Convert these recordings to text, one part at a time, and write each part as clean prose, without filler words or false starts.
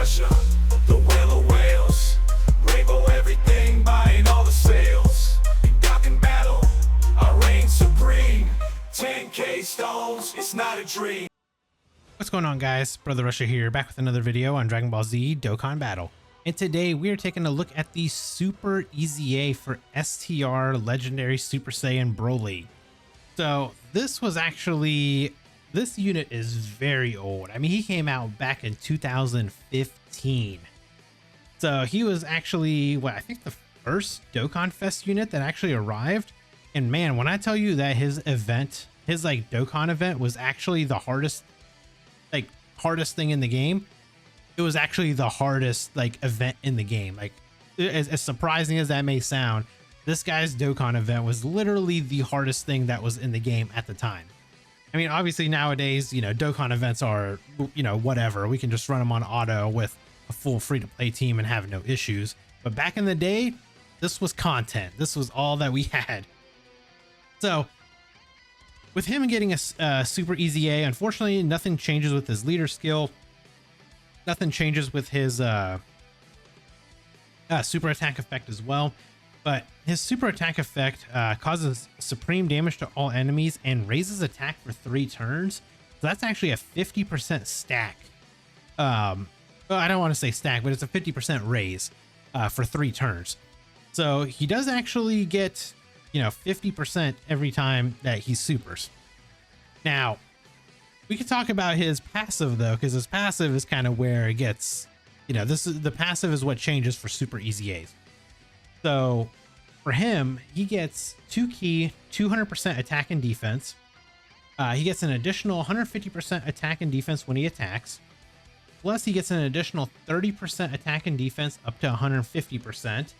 Russia, the whale of whales. Rainbow everything, buying all the sales. In Dokkan battle, I reign supreme. 10K stones, it's not a dream. What's going on, guys? Brother Russia here, back with another video on Dragon Ball Z Dokkan Battle. And today we are taking a look at the Super EZA for STR Legendary Super Saiyan Broly. So this unit is very old. I mean, he came out back in 2015. So he was actually, I think the first Dokkan Fest unit that actually arrived. And man, when I tell you that his Dokkan event was actually the hardest thing in the game, it was actually the hardest event in the game. As surprising as that may sound, this guy's Dokkan event was literally the hardest thing that was in the game at the time. I mean, obviously nowadays, Dokkan events are, whatever. We can just run them on auto with a full free-to-play team and have no issues. But back in the day, this was content. This was all that we had. So with him getting a Super EZA, unfortunately, nothing changes with his leader skill. Nothing changes with his super attack effect as well. But his super attack effect causes supreme damage to all enemies and raises attack for 3 turns. So that's actually a 50% stack. Well, I don't want to say stack, but it's a 50% raise for 3 turns. So he does actually get, 50% every time that he supers. Now, we could talk about his passive though, because his passive is kind of where it gets, the passive is what changes for Super EZAs. So for him, he gets 2 key, 200% attack and defense. He gets an additional 150% attack and defense when he attacks. Plus he gets an additional 30% attack and defense up to 150%.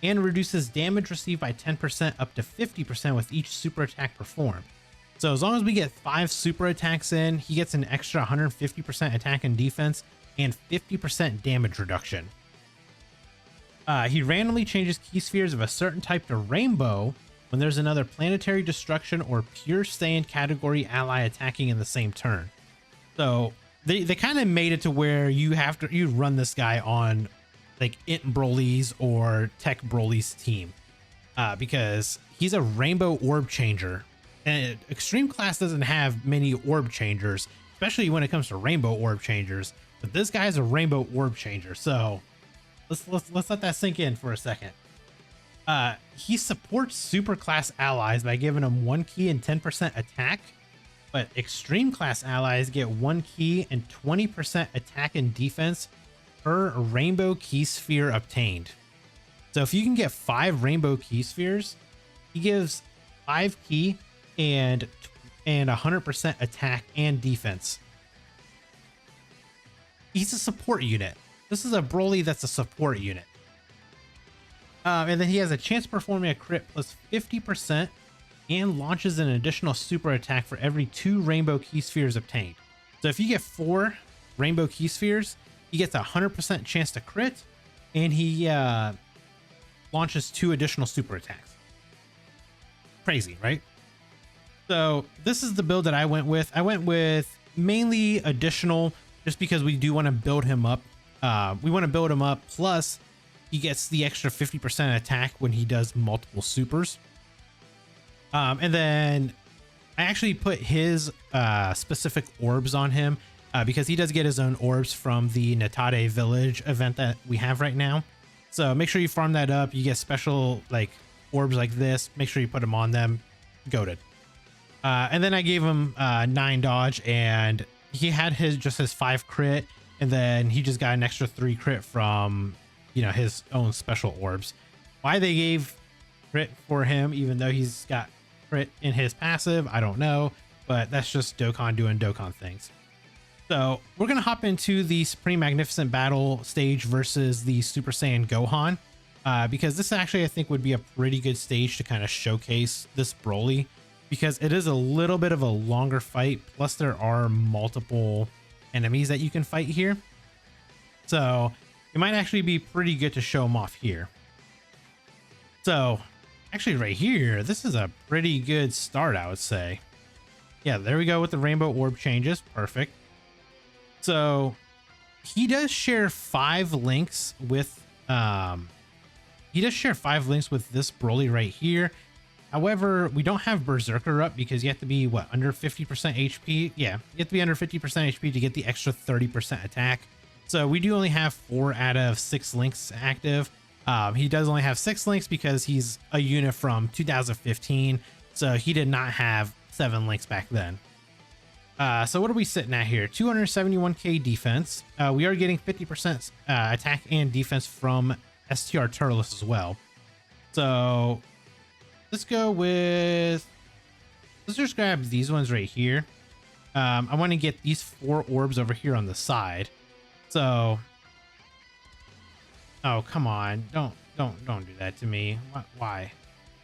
And reduces damage received by 10% up to 50% with each super attack performed. So as long as we get 5 super attacks in, he gets an extra 150% attack and defense and 50% damage reduction. He randomly changes key spheres of a certain type to rainbow when there's another planetary destruction or pure Saiyan category ally attacking in the same turn. So they kind of made it to where you run this guy on Int Broly's or Tech Broly's team, because he's a rainbow orb changer, and Extreme Class doesn't have many orb changers, especially when it comes to rainbow orb changers. But this guy's a rainbow orb changer, so let's let that sink in for a second. He supports super class allies by giving them 1 key and 10% attack, but Extreme Class allies get 1 key and 20% attack and defense per rainbow key sphere obtained. So if you can get 5 rainbow key spheres, he gives 5 key and 100% attack and defense. He's a support unit. This is a Broly that's a support unit. And then he has a chance of performing a crit plus 50% and launches an additional super attack for every 2 rainbow key spheres obtained. So if you get 4 rainbow key spheres, he gets a 100% chance to crit, and he launches 2 additional super attacks. Crazy, right? So this is the build that I went with. I went with mainly additional, just because we do want to build him up. We want to build him up, plus he gets the extra 50% attack when he does multiple supers. And then I actually put his specific orbs on him, because he does get his own orbs from the Natade Village event that we have right now. So make sure you farm that up. You get special orbs like this. Make sure you put them on them. Goated. And then I gave him 9 dodge, and he had just his 5 crit, and then he just got an extra 3 crit from his own special orbs. Why they gave crit for him, even though he's got crit in his passive, I don't know, but that's just Dokkan doing Dokkan things. So we're going to hop into the Supreme Magnificent Battle stage versus the Super Saiyan Gohan, because this actually I think would be a pretty good stage to kind of showcase this Broly, because it is a little bit of a longer fight, plus there are multiple enemies that you can fight here. So it might actually be pretty good to show them off here. So actually right here, this is a pretty good start, I would say. Yeah, there we go with the rainbow orb changes. Perfect. So he does share 5 links with this Broly right here. However, we don't have Berserker up because you have to be what, under 50% HP? Yeah, you have to be under 50% HP to get the extra 30% attack. So we do only have 4 out of 6 links active. He does only have 6 links because he's a unit from 2015. So he did not have 7 links back then. So what are we sitting at here? 271k defense. We are getting 50% attack and defense from STR Turles as well. So let's go with, let's just grab these ones right here. I want to get these 4 orbs over here on the side. So, oh, come on. Don't do that to me. Why?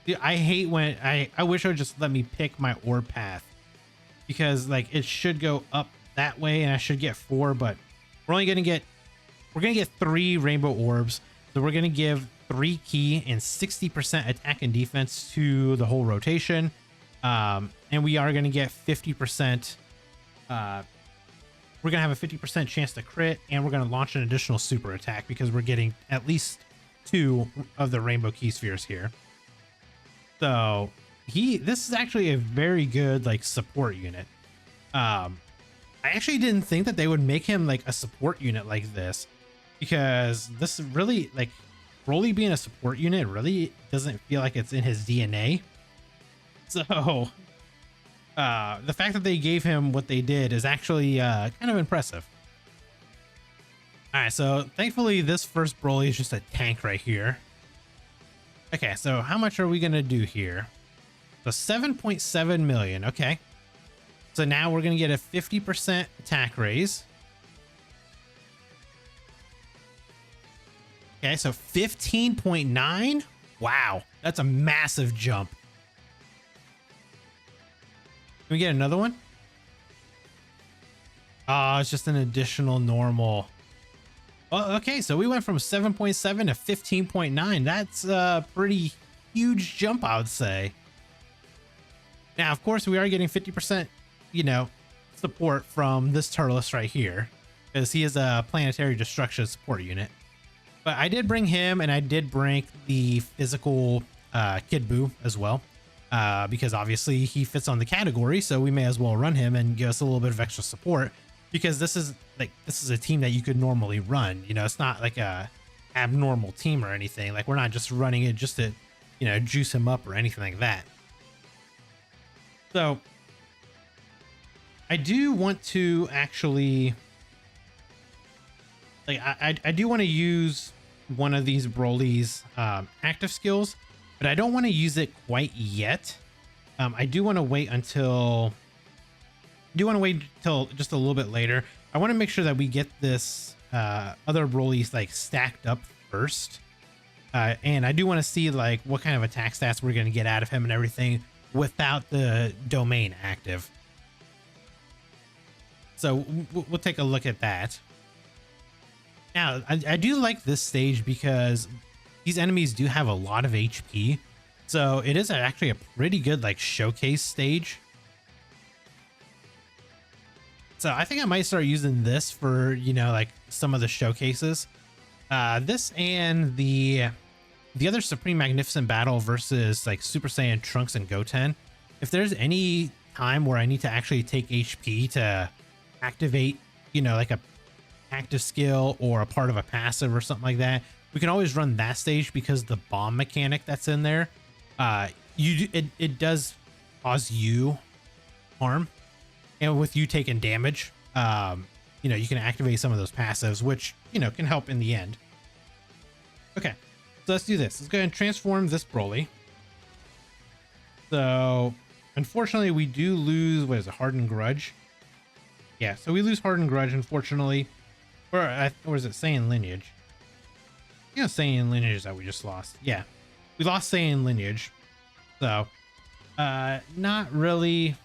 Dude, I hate when I wish it would just let me pick my orb path, because like it should go up that way and I should get 4, but we're only going to get, 3 rainbow orbs. So we're going to give 3 key and 60% attack and defense to the whole rotation. And we are going to get 50%. We're going to have a 50% chance to crit, and we're going to launch an additional super attack because we're getting at least 2 of the rainbow key spheres here. So this is actually a very good like support unit. I actually didn't think that they would make him like a support unit like this, because this is really like Broly being a support unit really doesn't feel like it's in his DNA. So the fact that they gave him what they did is actually kind of impressive. All right, so thankfully this first Broly is just a tank right here. Okay, so how much are we gonna do here? So 7.7 million. Okay, so now we're gonna get a 50% attack raise. Okay, so 15.9. Wow, that's a massive jump. Can we get another one? Oh, it's just an additional normal. Well, okay, so we went from 7.7 to 15.9. That's a pretty huge jump, I would say. Now, of course, we are getting 50%, support from this Turles right here, because he is a planetary destruction support unit. But I did bring him, and I did bring the physical Kid Buu as well, because obviously he fits on the category, so we may as well run him and give us a little bit of extra support, because this is a team that you could normally run. It's not like a abnormal team or anything. Like, we're not just running it just to, juice him up or anything like that. So I do want to actually, like, I do want to use one of these Broly's active skills, but I don't want to use it quite yet. I do want to wait until just a little bit later. I want to make sure that we get this other Broly's like stacked up first. And I do want to see like what kind of attack stats we're going to get out of him and everything without the domain active. So we'll take a look at that. Now, I do like this stage because these enemies do have a lot of HP. So it is actually a pretty good like showcase stage. So I think I might start using this for, like some of the showcases. This and the other Supreme Magnificent Battle versus like Super Saiyan Trunks and Goten. If there's any time where I need to actually take HP to activate, like a active skill or a part of a passive or something like that, we can always run that stage, because the bomb mechanic that's in there, it does cause you harm. And with you taking damage, you can activate some of those passives, which, can help in the end. Okay, so let's do this. Let's go ahead and transform this Broly. So, unfortunately, we do lose, what is it, Hardened Grudge? Yeah, so we lose Hardened Grudge, unfortunately. Or is it Saiyan Lineage? Saiyan Lineage that we just lost. Yeah, we lost Saiyan Lineage. So, not really.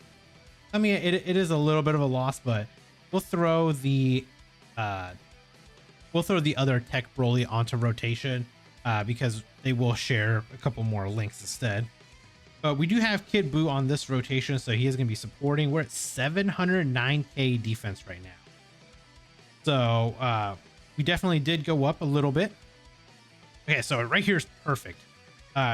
I mean, it is a little bit of a loss, but we'll throw the other Tech Broly onto rotation, because they will share a couple more links instead. But we do have Kid Buu on this rotation, so he is going to be supporting. We're at 709k defense right now. So we definitely did go up a little bit. Okay, so right here is perfect.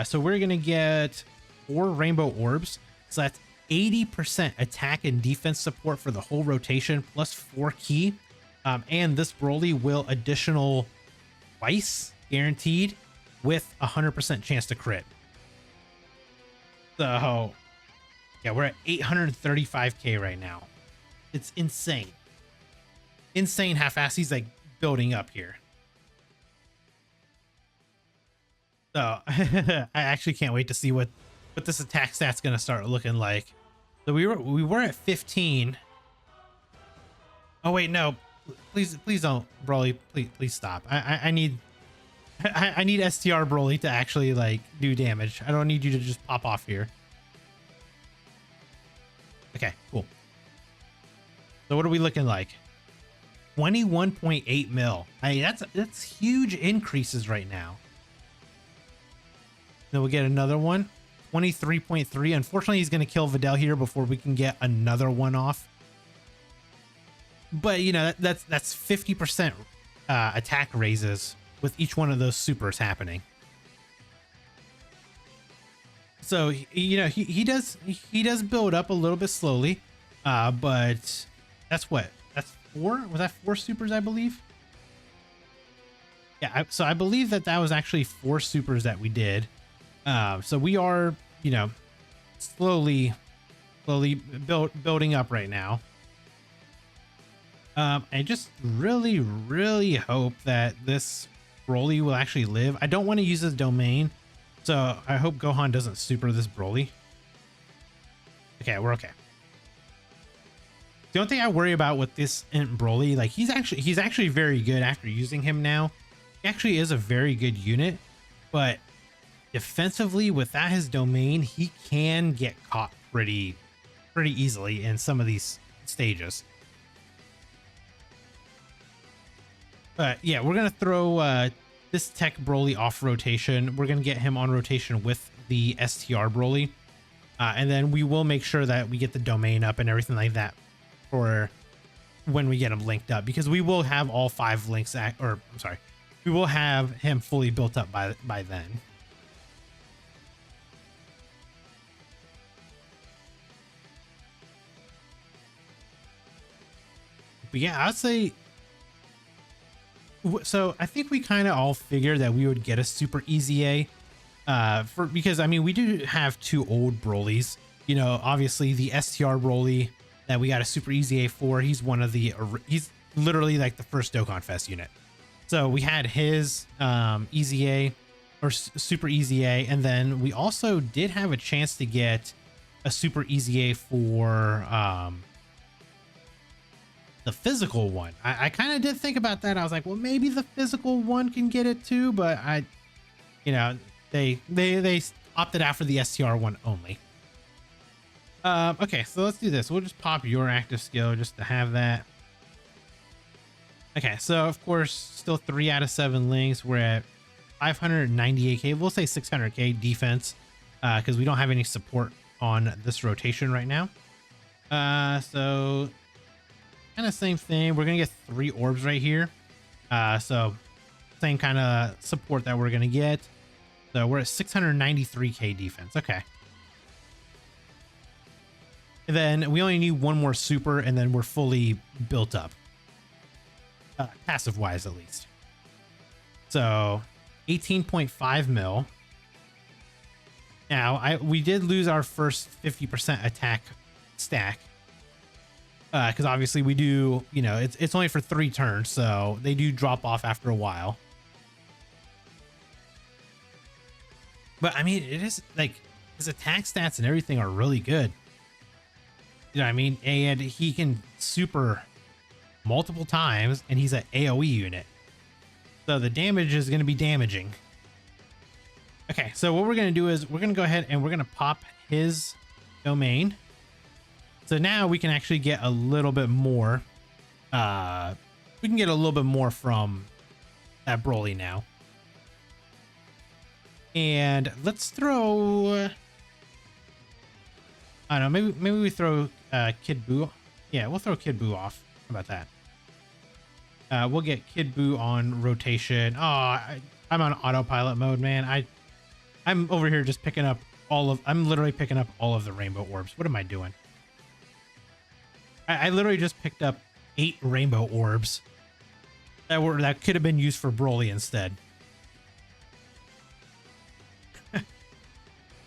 So we're gonna get 4 rainbow orbs. So that's 80% attack and defense support for the whole rotation, plus 4 key. And this Broly will additional twice guaranteed with 100% chance to crit. So yeah, we're at 835k right now. It's insane. Insane how fast he's like building up here. So I actually can't wait to see what this attack stat's gonna start looking like. So we were at 15. Oh wait, no, please don't, Broly, please stop. I need STR Broly to actually like do damage. I don't need you to just pop off here. Okay, cool. So what are we looking like? 21.8 mil. I mean, that's huge increases right now. Then we'll get another one. 23.3. Unfortunately, he's going to kill Videl here before we can get another one off. But you know, that's 50% attack raises with each one of those supers happening. So you know, he does build up a little bit slowly, but that's 4. Was that 4 supers, I believe? Yeah, so I believe that was actually 4 supers that we did. So we are, you know, slowly building up right now. I just really hope that this Broly will actually live. I don't want to use his domain, so I hope Gohan doesn't super this Broly. Okay, we're okay. The only thing I worry about with this Int Broly, like he's actually very good after using him now. He actually is a very good unit, but defensively without his domain, he can get caught pretty easily in some of these stages. But yeah, we're gonna throw this Tech Broly off rotation. We're gonna get him on rotation with the STR Broly, and then we will make sure that we get the domain up and everything like that for when we get him linked up, because we will have all 5 links we will have him fully built up by then. But yeah, I'd say, so I think we kind of all figured that we would get a super easy A, because I mean, we do have 2 old Brolys, you know, obviously the STR Broly that we got a super easy A for. He's he's literally like the first Dokkan Fest unit. So we had his easy A or super easy A, and then we also did have a chance to get a super easy A for the physical one. I kind of did think about that. I was like, well, maybe the physical one can get it too, but you know, they opted out for the STR one only. Okay, so let's do this. We'll just pop your active skill just to have that. Okay, so of course, still 3 out of 7 links. We're at 598k. We'll say 600k defense, because we don't have any support on this rotation right now. So kind of same thing. We're gonna get 3 orbs right here. So same kind of support that we're gonna get. So we're at 693k defense. Okay. And then we only need 1 more super, and then we're fully built up, passive wise at least. So 18.5 mil. Now we did lose our first 50% attack stack, because obviously we do, you know, it's only for 3 turns, so they do drop off after a while. But I mean, it is like his attack stats and everything are really good. You know what I mean? And he can super multiple times, and he's an AoE unit. So the damage is going to be damaging. Okay, so what we're going to do is we're going to go ahead and we're going to pop his domain. So now we can actually get a little bit more. We can get a little bit more from that Broly now. And let's throw... I don't know, maybe we throw Kid Buu. Yeah, we'll throw Kid Buu off. How about that? We'll get Kid Buu on rotation. Oh, I'm on autopilot mode, man. I'm over here just picking up I'm literally picking up all of the rainbow orbs. What am I doing? I literally just picked up 8 rainbow orbs that could have been used for Broly instead.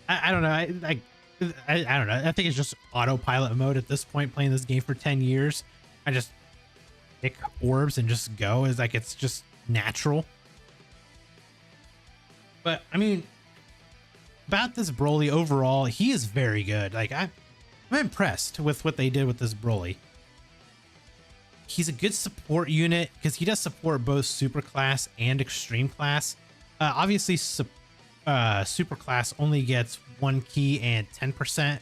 I don't know. I don't know. I think it's just autopilot mode at this point, playing this game for 10 years. I just pick orbs and just go. It's like it's just natural. But I mean, about this Broly overall, he is very good. Like I'm impressed with what they did with this Broly. He's a good support unit because he does support both super class and extreme class. Obviously, super class only gets 1 key and 10%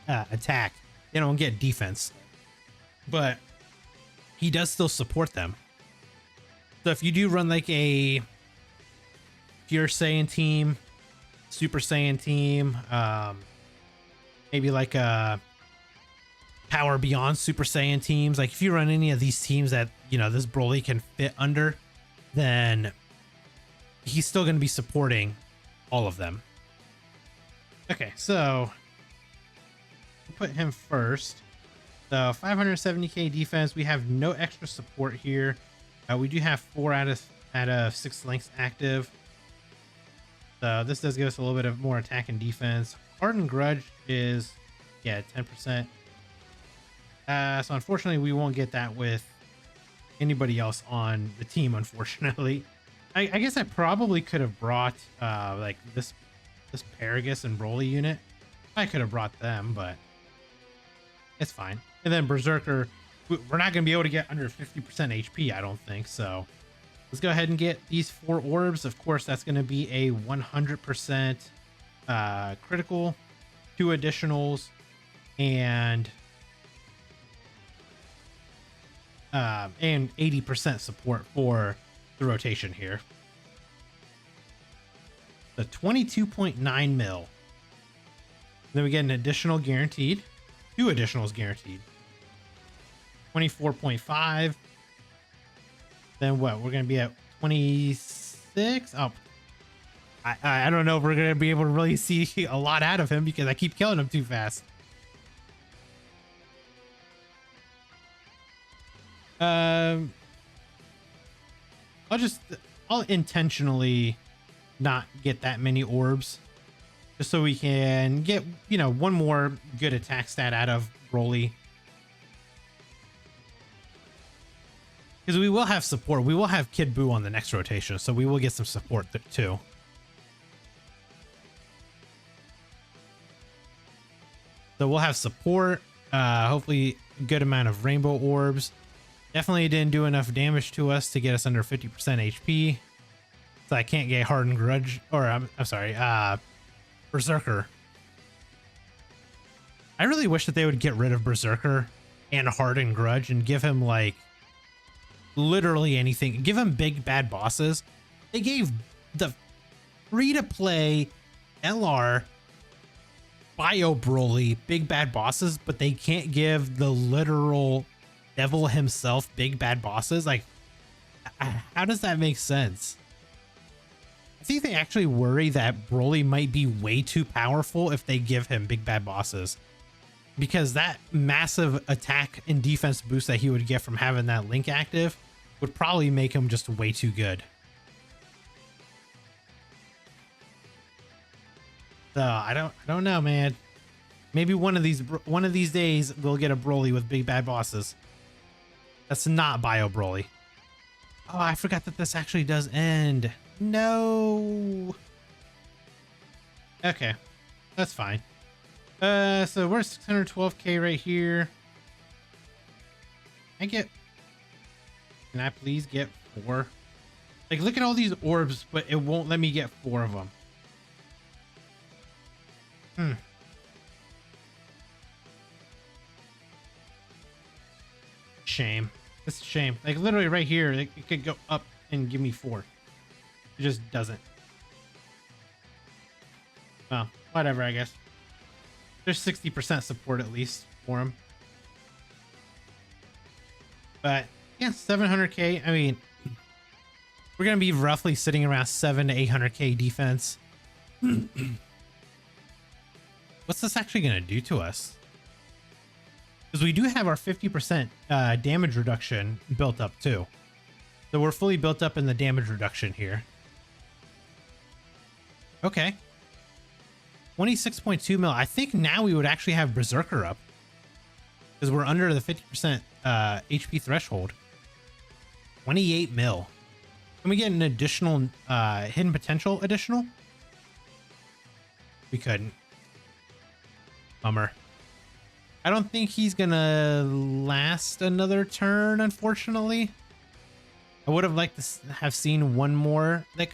attack. They don't get defense, but he does still support them. So if you do run like a Pure Saiyan team, Super Saiyan team, maybe like a Power Beyond Super Saiyan teams, like if you run any of these teams that, you know, this Broly can fit under, then he's still going to be supporting all of them. Okay, so we'll put him first. So 570k defense. We have no extra support here. We do have 4 out of 6 links active. So this does give us a little bit of more attack and defense. Hardened Grudge is, yeah, 10%. So unfortunately, we won't get that with anybody else on the team, unfortunately. I guess I probably could have brought like this Paragus and Broly unit. I could have brought them, but it's fine. And then Berserker, we're not going to be able to get under 50% HP, I don't think. So let's go ahead and get these 4 orbs. Of course, that's going to be a 100% critical, 2 additionals, and 80% support for the rotation here. The 22.9 mil. Then we get an additional guaranteed, 2 additionals guaranteed. 24.5. Then what? We're going to be at 26. Oh, I don't know if we're going to be able to really see a lot out of him because I keep killing him too fast. I'll intentionally not get that many orbs just so we can get, you know, 1 more good attack stat out of Broly. Because we will have support. We will have Kid Buu on the next rotation, so we will get some support too. So we'll have support, hopefully a good amount of rainbow orbs. Definitely didn't do enough damage to us to get us under 50% HP. So I can't get Hardened Grudge, or I'm sorry, Berserker. I really wish that they would get rid of Berserker and Hardened Grudge and give him like literally anything. Give him big bad bosses. They gave the free-to-play LR Bio Broly big bad bosses, but they can't give the literal devil himself big bad bosses. Like, how does that make sense? I think they actually worry that Broly might be way too powerful if they give him big bad bosses, because that massive attack and defense boost that he would get from having that link active would probably make him just way too good. So I don't know, man. Maybe one of these days we'll get a Broly with big bad bosses. That's not Bio Broly. Oh, I forgot that this actually does end. No. Okay, that's fine. So we're 612k right here. Can I please get 4? Like, look at all these orbs, but it won't let me get 4 of them. Shame. It's a shame. Like, literally right here, it could go up and give me 4. It just doesn't. Well, whatever, I guess. There's 60% support at least for him. But Yeah, 700k. I mean, we're gonna be roughly sitting around 700 to 800k defense. What's this actually gonna do to us? Because we do have our 50% damage reduction built up too. So we're fully built up in the damage reduction here. Okay. 26.2 mil. I think now we would actually have Berserker up. Because we're under the 50% HP threshold. 28 mil. Can we get an additional hidden potential additional? We couldn't. Bummer. I don't think he's gonna last another turn, unfortunately. I would have liked to have seen one more, like,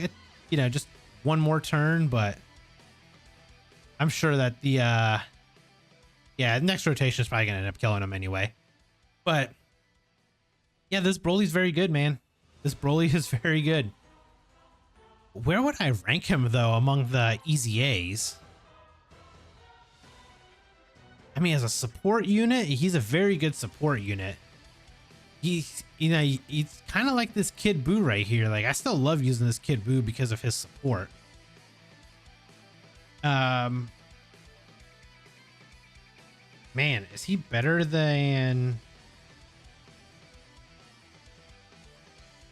you know, just one more turn, but I'm sure that the, yeah, next rotation is probably gonna end up killing him anyway. But yeah, this Broly's very good, man. This Broly is very good. Where would I rank him though among the easy A's? I mean, as a support unit, he's a very good support unit. He's, you know, he's kind of like this Kid Buu right here. Like, I still love using this Kid Buu because of his support. Man, is he better than...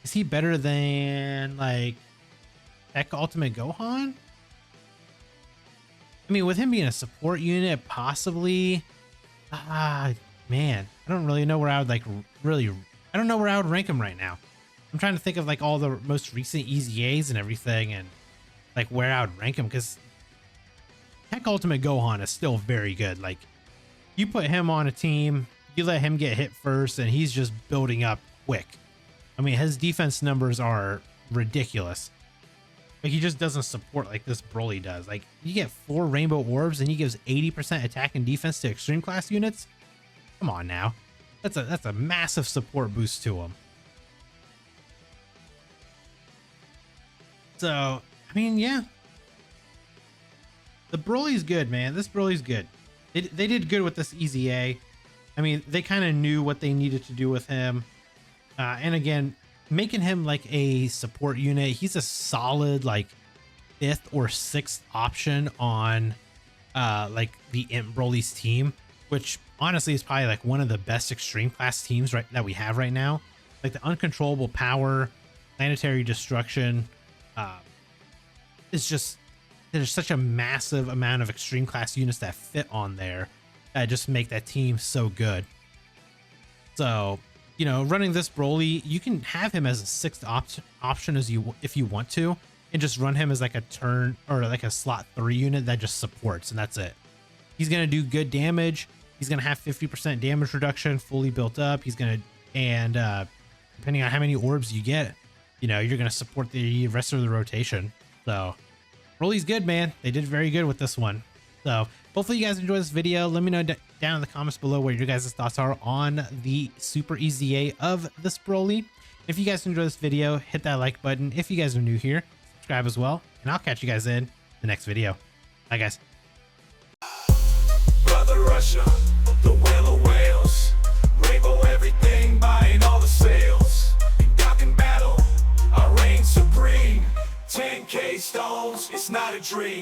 Is he better than, like, Tech Ultimate Gohan? I mean, with him being a support unit, possibly. Man, I don't really know where I would I don't know where I would rank him right now. I'm trying to think of like all the most recent easy A's and everything, and like where I would rank him, because Tech Ultimate Gohan is still very good. Like, you put him on a team, you let him get hit first, and he's just building up quick. I mean, his defense numbers are ridiculous. Like, he just doesn't support like this Broly does. Like, you get 4 rainbow orbs and he gives 80% attack and defense to extreme class units. Come on now. That's a massive support boost to him. So, I mean, yeah. The Broly's good, man. This Broly's good. They did good with this easy A. I mean, they kind of knew what they needed to do with him. And again, making him like a support unit, he's a solid like 5th or 6th option on like the Imp Broly's team, which honestly is probably like one of the best extreme class teams that we have right now. Like, the uncontrollable power, planetary destruction, it's just, there's such a massive amount of extreme class units that fit on there that just make that team so good. So, you know, running this Broly, you can have him as a 6th option if you want to, and just run him as like a turn or like a slot 3 unit that just supports, and that's it. He's gonna do good damage. He's gonna have 50% damage reduction fully built up. He's gonna, and depending on how many orbs you get, you know, you're gonna support the rest of the rotation. So Broly's good, man. They did very good with this one. So hopefully you guys enjoyed this video. Let me know down in the comments below what your guys' thoughts are on the super easy A of this Broly. If you guys enjoyed this video, hit that like button. If you guys are new here, subscribe as well, and I'll catch you guys in the next video. Bye, guys. Brother Russia, the whale of whales, rainbow everything, buying all the sales. In Dokkan battle, I reign supreme. 10K stones, it's not a dream.